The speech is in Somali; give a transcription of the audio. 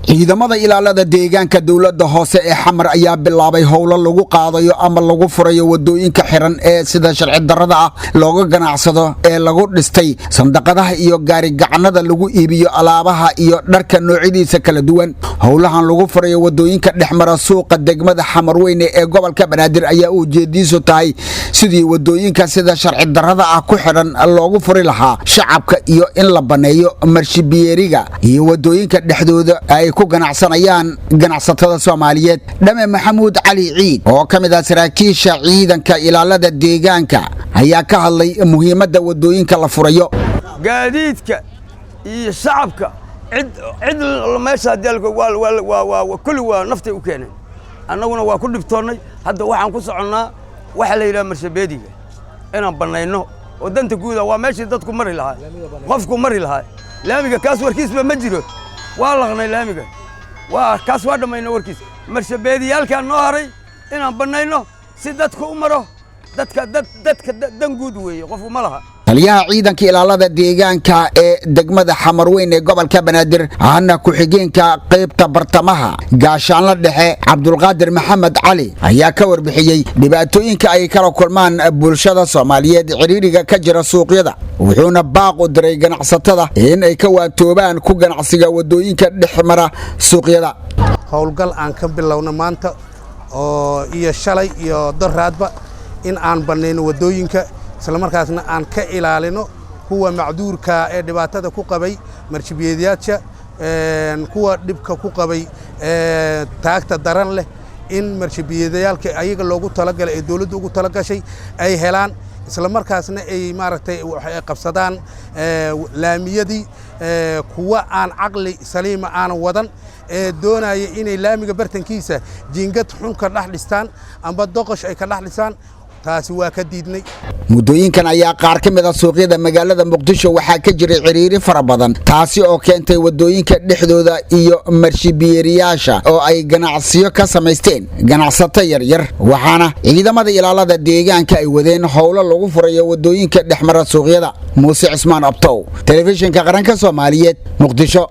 ciidamada ilaalada deegaanka dawladda hoose ee xamar ayaa bilaabay howlo lagu qaadayo ama lagu furayo wadooyinka xiran ee sida sharci darrada ah looga ganacsado ee lagu dhistay sandaqadaha iyo gaari gacanada lagu iibiyo alaabaha iyo dharka noocyadiisa kala duwan. Howlahan lagu furayo wadooyinka dhexmara suuqa degmada Xamarweyne ee gobolka Banaadir ayaa ujeediisu tahay sidii wadooyinka sida sharci darrada ah ku xiran loogu furi lahaa shacabka iyo in la baneeyo marshibiyeeriga iyo wadooyinka dhexdooda ay ku ganacsanayaan ganacsatada Soomaaliyeed. Dhame Maxamuud Cali Ciid oo kamid ah saraakiisha ciidanka ilaalada deegaanka ayaa ka hadlay muhiimadda wadooyinka la furayo. gaadiidka iyo shacabka cid meesha dalka waa kulli waa naftay u keeneen annaguna waa ku dhibtoonay. hadda waxaan ku soconnaa waxa la yiraahdo marshabeediga inaan banayno oo danta guuda waa meeshii dadku mari lahaa qofku mari lahaa laamiga kaas warkiisba ma jiro waa laqnay laamiga waa kaas waa dhamayna warkiis marshabeediyalka noo haray inaan banayno si dadku u maro dadka dan guud weeye qofku ma laha. taliyaha ciidanka ilaalada deegaanka ee degmada Xamarweyne ee gobolka Banaadir ahna ku xigeenka qaybta bartamaha gaashaanla dhexe Cabdulqaadir Maxamed Cali ayaa ka warbixiyay dhibaatooyinka ay kala kulmaan bulshada Soomaaliyeed ciriiriga ka jira suuqyada wuxuuna baaq u diray ganacsatada in ay ka waatoobaan ku ganacsiga wadooyinka dhexmara suuqyada. howlgal aan ka bilowna maanta oo iyo shalay iyo daraadba in aan baneyno wadooyinka isla markaasna aan ka ilaalino kuwa macduurka ee dhibaatada ku qabay marshabiyeedyaasha kuwa dhibka ku qabay taagta daran leh in marshabiyeedyaalka ayaga loogu talagalay ee dawladdu ugu talagashay ay helaan isla markaasna ay maaragtay waxay qabsadaan laamiyadii kuwa aan caqli saliima aan wadan ee doonaya inay laamiga bartankiisa jiingad xun ka dhax dhistaan amba doqosh ay ka dhax dhisaan taasi waa ka diidnay. muddooyinkan ayaa qaar ka mid ah suuqyada magaalada Muqdisho waxaa ka jiray ciriiri fara badan taasi oo keentay wadooyinka dhexdooda iyo marshabiyeeriyaasha oo ay ganacsiyo ka samaysteen ganacsato yaryar waxaana ciidamada ilaalada deegaanka ay wadeen howlo lagu furayo wadooyinka dhexmara suuqyada. Muuse Cismaan Abtow, telefishinka qaranka Soomaaliyeed, Muqdisho.